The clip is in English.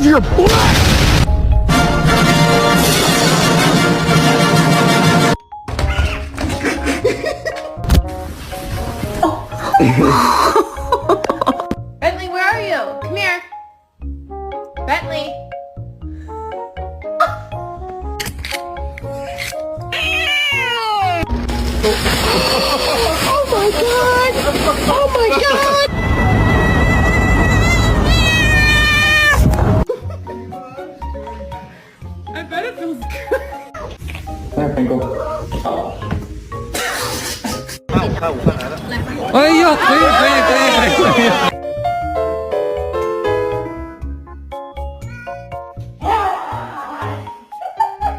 turned your black. Bentley, where are you? Come here. Bentley. Oh my god! Oh my god! I bet it feels good. 哎呀，可以可以可以可以可以。